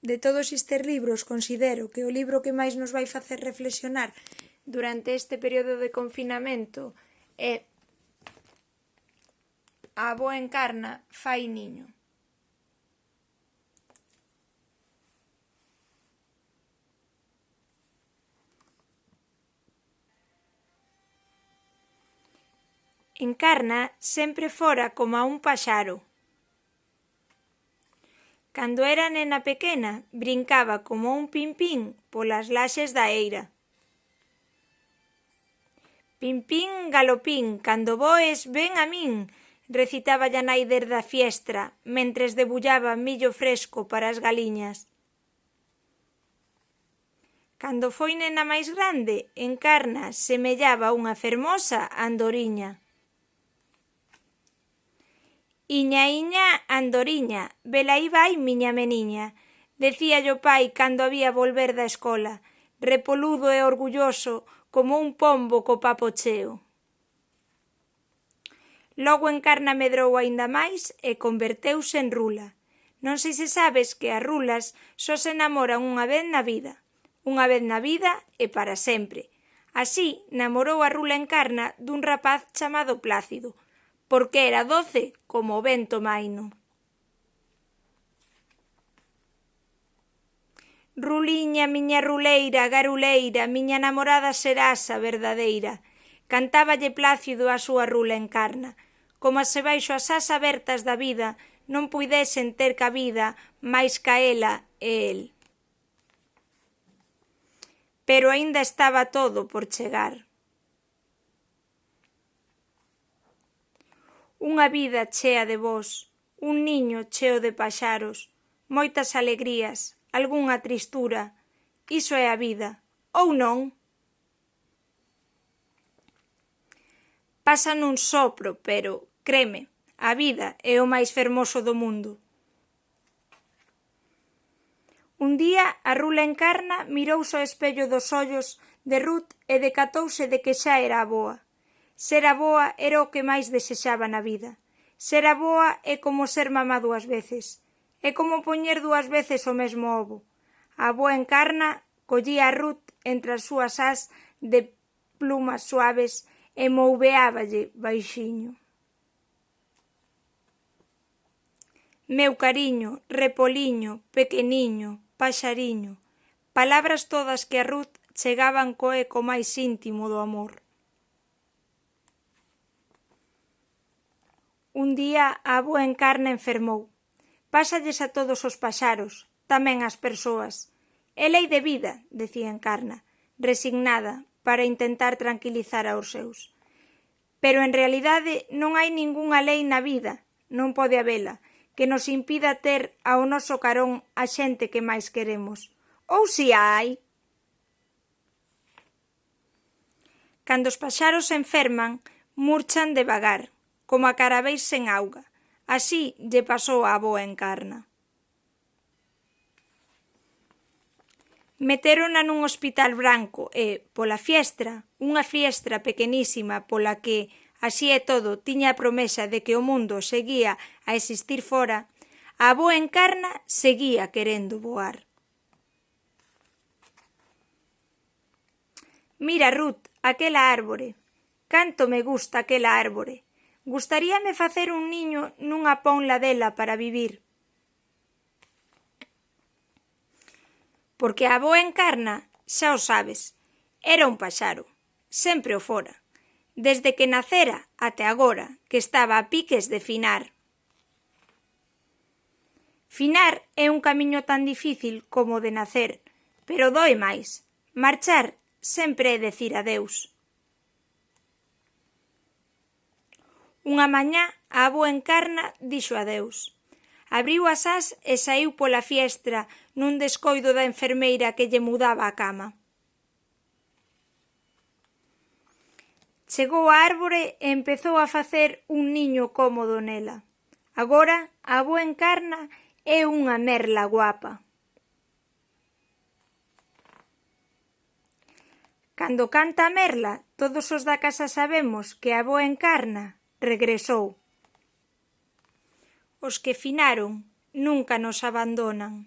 de todos estes libros, considero que o libro que máis nos vai facer reflexionar durante este período de confinamento é A avoa encarna fai niño. Encarna sempre fora coma un paxaro. Cando era nena pequena, brincaba como un pimpín polas laxes da eira. Pimpín, galopín, cando voes, ven a min, recitaba a nai desde a fiestra, mentres debullaba millo fresco para as galiñas. Cando foi nena máis grande, Encarna semellaba unha fermosa andoriña. Iña, iña, andoriña, velaí vai miña meniña, decía o pai cando había volver da escola, repoludo e orgulloso como un pombo co papo cheo. Logo Encarna medrou aínda máis e converteuse en Rula. Non sei se sabes que as rulas só se enamoran unha vez na vida e para sempre. Así namorou a Rula Encarna dun rapaz chamado Plácido, porque era doce como o vento maino. Ruliña, miña ruleira, garuleira, miña namorada serás a verdadeira, cantáballe Plácido a súa Rula Encarna, como se baixo as ás abertas da vida non puidesen ter cabida máis ca ela e el. Pero aínda estaba todo por chegar. Unha vida chea de voz, un niño cheo de paxaros, moitas alegrías, algunha tristura, iso é a vida, ou non? Pasa nun sopro, pero, creme, a vida é o máis fermoso do mundo. Un día a Rula Encarna mirouse ao espello dos ollos de Ruth e decatouse de que xa era avoa. Ser avoa era o que máis desexaba na vida. Ser avoa é como ser mamá dúas veces. É como poñer dúas veces o mesmo ovo. A avoa Encarna collía a Ruth entre as súas ás de plumas suaves e mouveáballe baixiño. Meu cariño, repoliño, pequeniño, paxariño, palabras todas que a Ruth chegaban co eco máis íntimo do amor. Un día a avoa Encarna enfermou. Pásalles a todos os paxaros, tamén ás persoas. É lei de vida, decía Encarna, resignada, para intentar tranquilizar aos seus. Pero en realidade non hai ningunha lei na vida, non pode habela, que nos impida ter ao noso carón a xente que máis queremos. Ou si hai? Cando os paxaros se enferman, murchan devagar, como a carabéis sen auga. Así lle pasou a avoa Encarna. Metérona nun hospital branco e, pola fiestra, unha fiestra pequenísima pola que, así é todo, tiña a promesa de que o mundo seguía a existir fora, a avoa Encarna seguía querendo voar. Mira, Ruth, aquela árbore. Canto me gusta aquela árbore. Gustaríame facer un niño nunha ponla dela para vivir. Porque a avoa Encarna, xa o sabes, era un paxaro, sempre o fora, desde que nacera até agora, que estaba a piques de finar. Finar é un camiño tan difícil como de nacer, pero doe máis. Marchar sempre é decir adeus. Unha mañá a avoa Encarna dixo adeus. Abriu as ás e saíu pola fiestra nun descoido da enfermeira que lle mudaba a cama. Chegou á árbore e empezou a facer un niño cómodo nela. Agora a avoa Encarna é unha merla guapa. Cando canta a merla, todos os da casa sabemos que a avoa Encarna regresou. Os que finaron nunca nos abandonan.